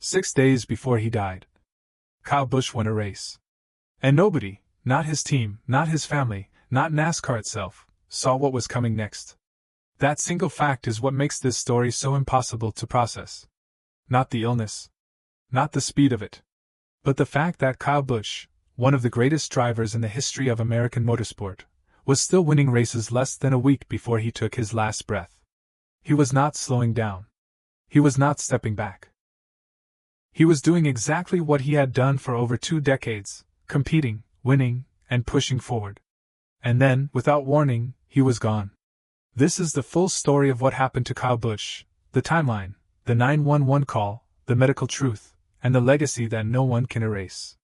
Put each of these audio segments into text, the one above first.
6 days before he died, Kyle Busch won a race. And nobody, not his team, not his family, not NASCAR itself, saw what was coming next. That single fact is what makes this story so impossible to process. Not the illness. Not the speed of it. But the fact that Kyle Busch, one of the greatest drivers in the history of American motorsport, was still winning races less than a week before he took his last breath. He was not slowing down. He was not stepping back. He was doing exactly what he had done for over 2 decades, competing, winning, and pushing forward. And then, without warning, he was gone. This is the full story of what happened to Kyle Busch, the timeline, the 911 call, the medical truth, and the legacy that no one can erase.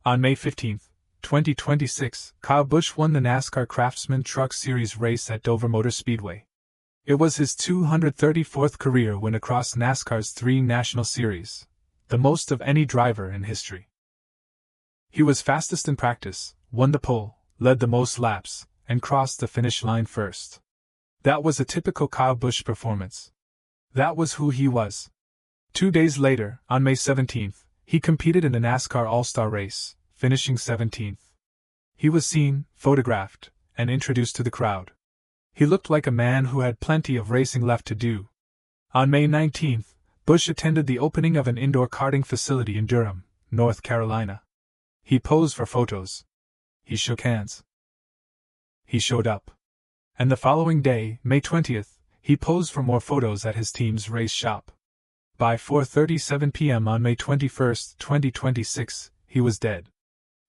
On May 15, 2026, Kyle Busch won the NASCAR Craftsman Truck Series race at Dover Motor Speedway. It was his 234th career win across NASCAR's 3 national series, the most of any driver in history. He was fastest in practice, won the pole, led the most laps, and crossed the finish line first. That was a typical Kyle Busch performance. That was who he was. 2 days later, on May 17th, he competed in the NASCAR All-Star race, finishing 17th. He was seen, photographed, and introduced to the crowd. He looked like a man who had plenty of racing left to do. On May 19th, Busch attended the opening of an indoor karting facility in Durham, North Carolina. He posed for photos. He shook hands. He showed up. And the following day, May 20th, he posed for more photos at his team's race shop. By 4:37 p.m. on May 21, 2026, he was dead.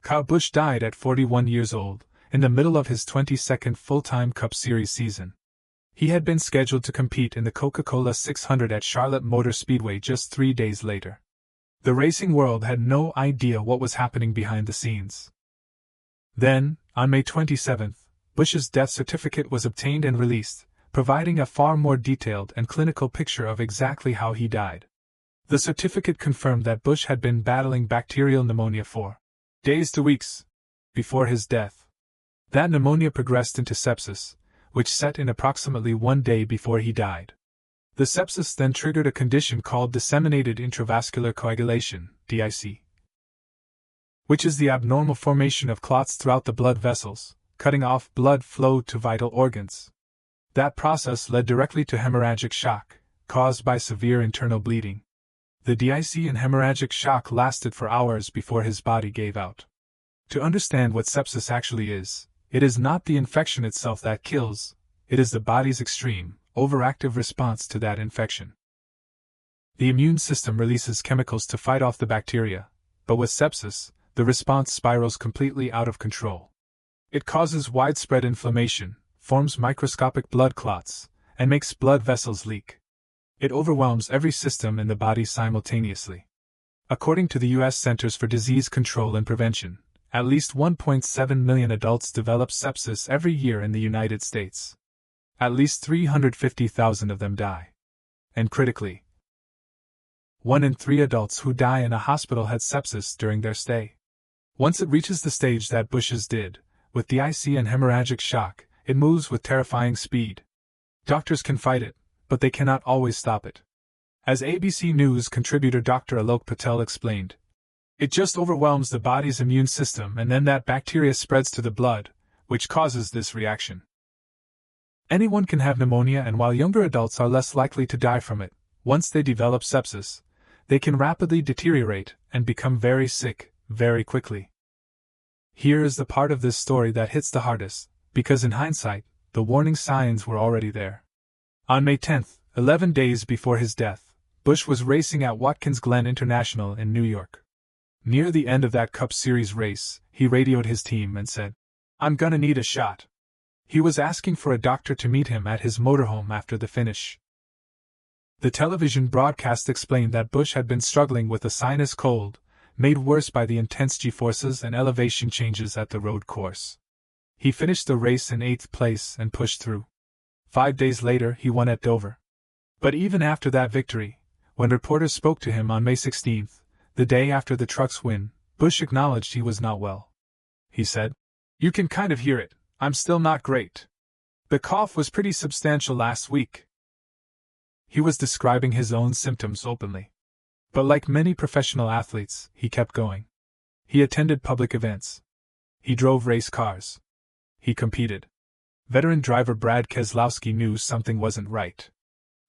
Kyle Busch died at 41 years old, in the middle of his 22nd full-time Cup Series season. He had been scheduled to compete in the Coca-Cola 600 at Charlotte Motor Speedway just 3 days later. The racing world had no idea what was happening behind the scenes. Then, on May 27th, Busch's death certificate was obtained and released, providing a far more detailed and clinical picture of exactly how he died. The certificate confirmed that Busch had been battling bacterial pneumonia for days to weeks before his death. That pneumonia progressed into sepsis, which set in approximately 1 day before he died. The sepsis then triggered a condition called disseminated intravascular coagulation, DIC, which is the abnormal formation of clots throughout the blood vessels, cutting off blood flow to vital organs. That process led directly to hemorrhagic shock, caused by severe internal bleeding. The DIC and hemorrhagic shock lasted for hours before his body gave out. To understand what sepsis actually is, it is not the infection itself that kills, it is the body's extreme, overactive response to that infection. The immune system releases chemicals to fight off the bacteria, but with sepsis, the response spirals completely out of control. It causes widespread inflammation, forms microscopic blood clots, and makes blood vessels leak. It overwhelms every system in the body simultaneously. According to the U.S. Centers for Disease Control and Prevention, at least 1.7 million adults develop sepsis every year in the United States. At least 350,000 of them die. And critically, 1 in 3 adults who die in a hospital had sepsis during their stay. Once it reaches the stage that Busch's did, with DIC and hemorrhagic shock, it moves with terrifying speed. Doctors can fight it, but they cannot always stop it. As ABC News contributor Dr. Alok Patel explained, it just overwhelms the body's immune system and then that bacteria spreads to the blood, which causes this reaction. Anyone can have pneumonia, and while younger adults are less likely to die from it, once they develop sepsis, they can rapidly deteriorate and become very sick, very quickly. Here is the part of this story that hits the hardest, because in hindsight, the warning signs were already there. On May 10th, 11 days before his death, Busch was racing at Watkins Glen International in New York. Near the end of that Cup Series race, he radioed his team and said, "I'm gonna need a shot." He was asking for a doctor to meet him at his motorhome after the finish. The television broadcast explained that Busch had been struggling with a sinus cold, made worse by the intense G-forces and elevation changes at the road course. He finished the race in 8th place and pushed through. 5 days later, he won at Dover. But even after that victory, when reporters spoke to him on May 16th, the day after the truck's win, Busch acknowledged he was not well. He said, "You can kind of hear it, I'm still not great. The cough was pretty substantial last week." He was describing his own symptoms openly. But like many professional athletes, he kept going. He attended public events. He drove race cars. He competed. Veteran driver Brad Keselowski knew something wasn't right.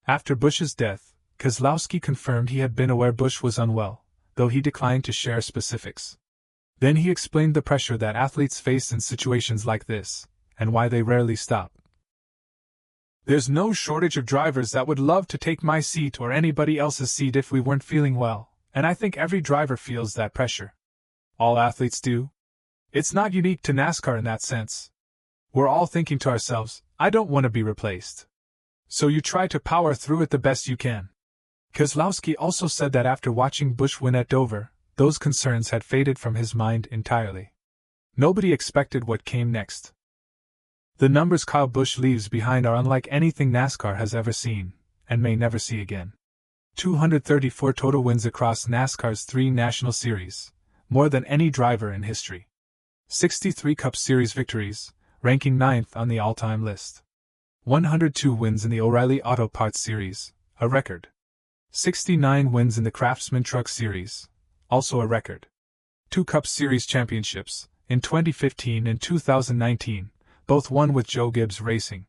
After Busch's death, Keselowski confirmed he had been aware Busch was unwell, though he declined to share specifics. Then he explained the pressure that athletes face in situations like this, and why they rarely stop. "There's no shortage of drivers that would love to take my seat or anybody else's seat if we weren't feeling well, and I think every driver feels that pressure. All athletes do. It's not unique to NASCAR in that sense. We're all thinking to ourselves, I don't want to be replaced. So you try to power through it the best you can." Keselowski also said that after watching Busch win at Dover, those concerns had faded from his mind entirely. Nobody expected what came next. The numbers Kyle Busch leaves behind are unlike anything NASCAR has ever seen, and may never see again. 234 total wins across NASCAR's 3 National Series, more than any driver in history. 63 Cup Series victories, ranking 9th on the all-time list. 102 wins in the O'Reilly Auto Parts Series, a record. 69 wins in the Craftsman Truck Series, also a record. 2 Cup Series championships, in 2015 and 2019, both won with Joe Gibbs Racing.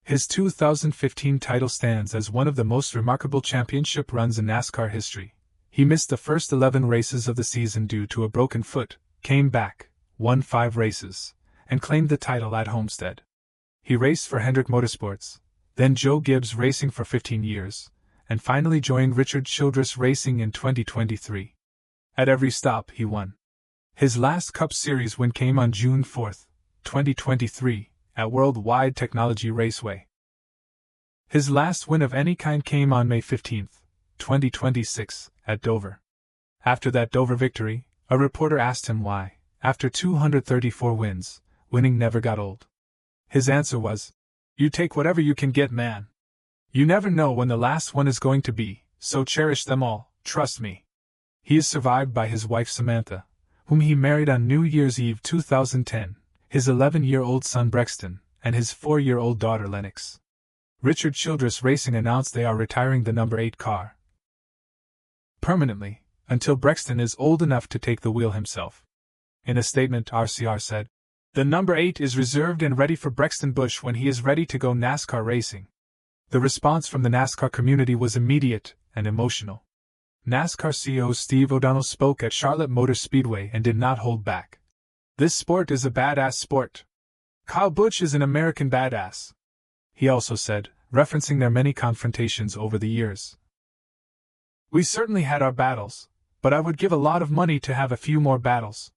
His 2015 title stands as one of the most remarkable championship runs in NASCAR history. He missed the first 11 races of the season due to a broken foot, came back, won 5 races, and claimed the title at Homestead. He raced for Hendrick Motorsports, then Joe Gibbs Racing for 15 years, and finally joined Richard Childress Racing in 2023. At every stop he won. His last Cup Series win came on June 4, 2023, at Worldwide Technology Raceway. His last win of any kind came on May 15, 2026, at Dover. After that Dover victory, a reporter asked him why, after 234 wins, winning never got old. His answer was, "You take whatever you can get, man. You never know when the last one is going to be, so cherish them all, trust me." He is survived by his wife Samantha, whom he married on New Year's Eve 2010, his 11-year-old son Brexton, and his 4-year-old daughter Lennix. Richard Childress Racing announced they are retiring the number 8 car permanently, until Brexton is old enough to take the wheel himself. In a statement, RCR said, "The number 8 is reserved and ready for Brexton Busch when he is ready to go NASCAR racing." The response from the NASCAR community was immediate and emotional. NASCAR CEO Steve O'Donnell spoke at Charlotte Motor Speedway and did not hold back. "This sport is a badass sport. Kyle Busch is an American badass," he also said, referencing their many confrontations over the years. "We certainly had our battles, but I would give a lot of money to have a few more battles."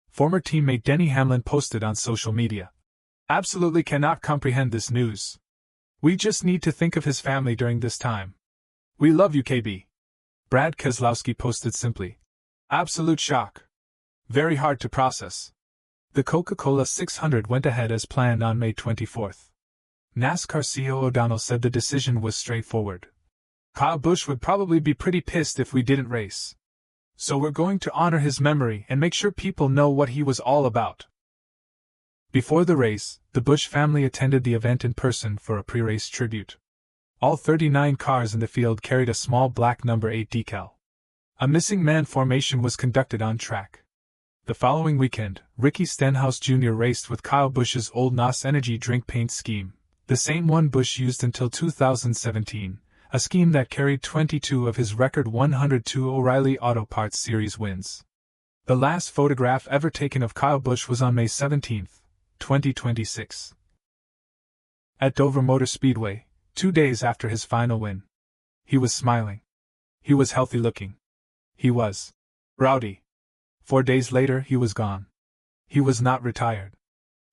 Former teammate Denny Hamlin posted on social media, "Absolutely cannot comprehend this news. We just need to think of his family during this time. We love you, KB." Brad Keselowski posted simply, "Absolute shock. Very hard to process." The Coca-Cola 600 went ahead as planned on May 24. NASCAR CEO O'Donnell said the decision was straightforward. "Kyle Busch would probably be pretty pissed if we didn't race. So we're going to honor his memory and make sure people know what he was all about." Before the race, the Busch family attended the event in person for a pre-race tribute. All 39 cars in the field carried a small black number 8 decal. A missing man formation was conducted on track. The following weekend, Ricky Stenhouse Jr. raced with Kyle Busch's old NOS Energy drink paint scheme, the same one Busch used until 2017, a scheme that carried 22 of his record 102 O'Reilly Auto Parts Series wins. The last photograph ever taken of Kyle Busch was on May 17, 2026. At Dover Motor Speedway, 2 days after his final win. He was smiling. He was healthy-looking. He was rowdy. 4 days later he was gone. He was not retired.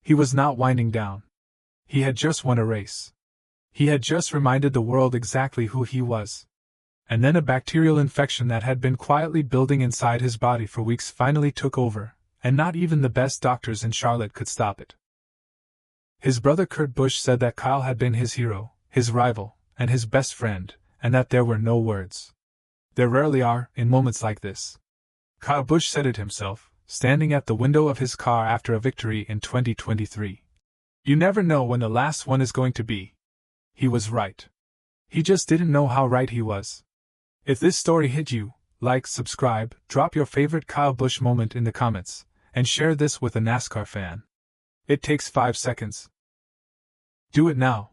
He was not winding down. He had just won a race. He had just reminded the world exactly who he was. And then a bacterial infection that had been quietly building inside his body for weeks finally took over, and not even the best doctors in Charlotte could stop it. His brother Kurt Busch said that Kyle had been his hero, his rival, and his best friend, and that there were no words. There rarely are, in moments like this. Kyle Busch said it himself, standing at the window of his car after a victory in 2023. "You never know when the last one is going to be." He was right. He just didn't know how right he was. If this story hit you, like, subscribe, drop your favorite Kyle Busch moment in the comments, and share this with a NASCAR fan. It takes 5 seconds. Do it now.